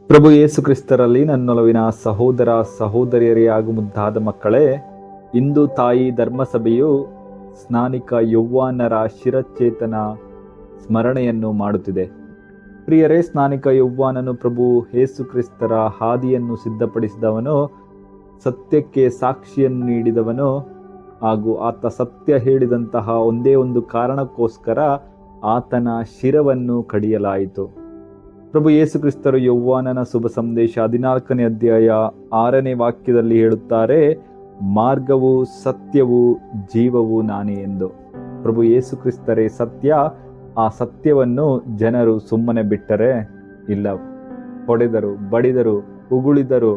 ಪ್ರಭು ಯೇಸು ಕ್ರಿಸ್ತರಲ್ಲಿ ನನ್ನೊಲವಿನ ಸಹೋದರ ಸಹೋದರಿಯರೇ ಹಾಗೂ ಮುದ್ದಾದ ಮಕ್ಕಳೇ, ಇಂದು ತಾಯಿ ಧರ್ಮಸಭೆಯು ಸ್ನಾನಿಕ ಯೌವಾನರ ಶಿರಚ್ಛೇದನ ಸ್ಮರಣೆಯನ್ನು ಮಾಡುತ್ತಿದೆ. ಪ್ರಿಯರೇ, ಸ್ನಾನಿಕ ಯೌವಾನನು ಪ್ರಭು ಯೇಸು ಕ್ರಿಸ್ತರ ಹಾದಿಯನ್ನು ಸಿದ್ಧಪಡಿಸಿದವನು, ಸತ್ಯಕ್ಕೆ ಸಾಕ್ಷಿಯನ್ನು ನೀಡಿದವನು ಹಾಗೂ ಆತ ಸತ್ಯ ಹೇಳಿದಂತಹ ಒಂದೇ ಒಂದು ಕಾರಣಕ್ಕೋಸ್ಕರ ಆತನ ಶಿರವನ್ನು ಕಡಿಯಲಾಯಿತು. ಪ್ರಭು ಯೇಸು ಕ್ರಿಸ್ತರು ಯೌವಾನನ ಶುಭ ಸಂದೇಶ 14ನೇ ಅಧ್ಯಾಯ 6ನೇ ವಾಕ್ಯದಲ್ಲಿ ಹೇಳುತ್ತಾರೆ, ಮಾರ್ಗವು ಸತ್ಯವು ಜೀವವು ನಾನೇ ಎಂದು. ಪ್ರಭು ಯೇಸು ಕ್ರಿಸ್ತರೇ ಸತ್ಯ. ಆ ಸತ್ಯವನ್ನು ಜನರು ಸುಮ್ಮನೆ ಬಿಟ್ಟರೆ ಇಲ್ಲ, ಹೊಡೆದರು, ಬಡಿದರು, ಉಗುಳಿದರು,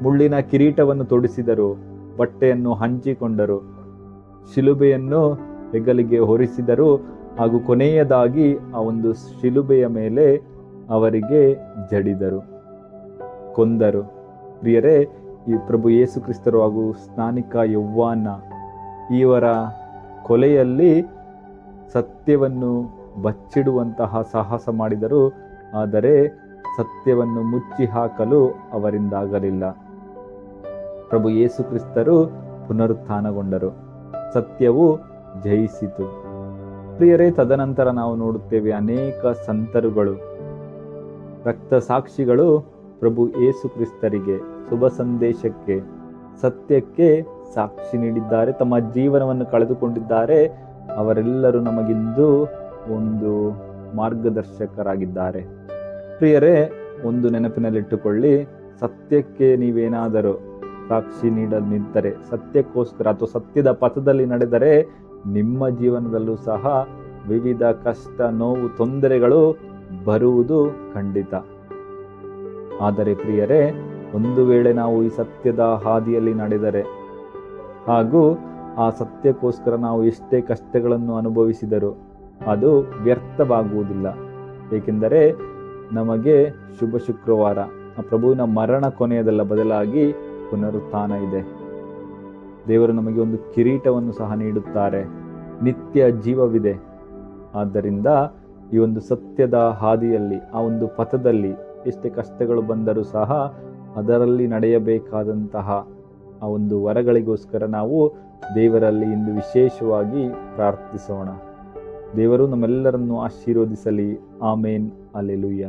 ಮುಳ್ಳಿನ ಕಿರೀಟವನ್ನು ತೊಡಿಸಿದರು, ಬಟ್ಟೆಯನ್ನು ಹಂಚಿಕೊಂಡರು, ಶಿಲುಬೆಯನ್ನು ಹೆಗಲಿಗೆ ಹೊರಿಸಿದರು ಹಾಗೂ ಕೊನೆಯದಾಗಿ ಆ ಒಂದು ಶಿಲುಬೆಯ ಮೇಲೆ ಅವರಿಗೆ ಜಡಿದರು, ಕೊಂದರು. ಪ್ರಿಯರೇ, ಈ ಪ್ರಭು ಯೇಸು ಕ್ರಿಸ್ತರು ಹಾಗೂ ಸ್ನಾನಿಕ ಯೌವಾನ ಇವರ ಕೊಲೆಯಲ್ಲಿ ಸತ್ಯವನ್ನು ಬಚ್ಚಿಡುವಂತಹ ಸಾಹಸ ಮಾಡಿದರು, ಆದರೆ ಸತ್ಯವನ್ನು ಮುಚ್ಚಿ ಹಾಕಲು ಅವರಿಂದಾಗಲಿಲ್ಲ. ಪ್ರಭು ಯೇಸು ಕ್ರಿಸ್ತರು ಪುನರುತ್ಥಾನಗೊಂಡರು, ಸತ್ಯವು ಜಯಿಸಿತು. ಪ್ರಿಯರೇ, ತದನಂತರ ನಾವು ನೋಡುತ್ತೇವೆ ಅನೇಕ ಸಂತರುಗಳು, ರಕ್ತ ಸಾಕ್ಷಿಗಳು ಪ್ರಭು ಯೇಸು ಕ್ರಿಸ್ತರಿಗೆ, ಶುಭ ಸಂದೇಶಕ್ಕೆ, ಸತ್ಯಕ್ಕೆ ಸಾಕ್ಷಿ ನೀಡಿದ್ದಾರೆ, ತಮ್ಮ ಜೀವನವನ್ನು ಕಳೆದುಕೊಂಡಿದ್ದಾರೆ. ಅವರೆಲ್ಲರೂ ನಮಗಿಂದು ಒಂದು ಮಾರ್ಗದರ್ಶಕರಾಗಿದ್ದಾರೆ. ಪ್ರಿಯರೇ, ಒಂದು ನೆನಪಿನಲ್ಲಿಟ್ಟುಕೊಳ್ಳಿ, ಸತ್ಯಕ್ಕೆ ನೀವೇನಾದರೂ ಸಾಕ್ಷಿ ನೀಡಲು ನಿಂತರೆ, ಸತ್ಯಕ್ಕೋಸ್ಕರ ಅಥವಾ ಸತ್ಯದ ಪಥದಲ್ಲಿ ನಡೆದರೆ, ನಿಮ್ಮ ಜೀವನದಲ್ಲೂ ಸಹ ವಿವಿಧ ಕಷ್ಟ, ನೋವು, ತೊಂದರೆಗಳು ಬರುವುದು ಖಂಡಿತ. ಆದರೆ ಪ್ರಿಯರೇ, ಒಂದು ವೇಳೆ ನಾವು ಈ ಸತ್ಯದ ಹಾದಿಯಲ್ಲಿ ನಡೆದರೆ ಹಾಗೂ ಆ ಸತ್ಯಕ್ಕೋಸ್ಕರ ನಾವು ಎಷ್ಟೇ ಕಷ್ಟಗಳನ್ನು ಅನುಭವಿಸಿದರೂ ಅದು ವ್ಯರ್ಥವಾಗುವುದಿಲ್ಲ. ಏಕೆಂದರೆ ನಮಗೆ ಶುಭ ಶುಕ್ರವಾರ, ಆ ಪ್ರಭುವಿನ ಮರಣ ಕೊನೆಯದಲ್ಲ, ಬದಲಾಗಿ ಪುನರುತ್ಥಾನ ಇದೆ. ದೇವರು ನಮಗೆ ಒಂದು ಕಿರೀಟವನ್ನು ಸಹ ನೀಡುತ್ತಾರೆ, ನಿತ್ಯ ಜೀವವಿದೆ. ಆದ್ದರಿಂದ ಈ ಒಂದು ಸತ್ಯದ ಹಾದಿಯಲ್ಲಿ, ಆ ಒಂದು ಪಥದಲ್ಲಿ ಎಷ್ಟೇ ಕಷ್ಟಗಳು ಬಂದರೂ ಸಹ ಅದರಲ್ಲಿ ನಡೆಯಬೇಕಾದಂತಹ ಆ ಒಂದು ವರಗಳಿಗೋಸ್ಕರ ನಾವು ದೇವರಲ್ಲಿ ಇಂದು ವಿಶೇಷವಾಗಿ ಪ್ರಾರ್ಥಿಸೋಣ. ದೇವರು ನಮ್ಮೆಲ್ಲರನ್ನು ಆಶೀರ್ವದಿಸಲಿ. ಆಮೇನ್. ಅಲ್ಲೆಲೂಯ.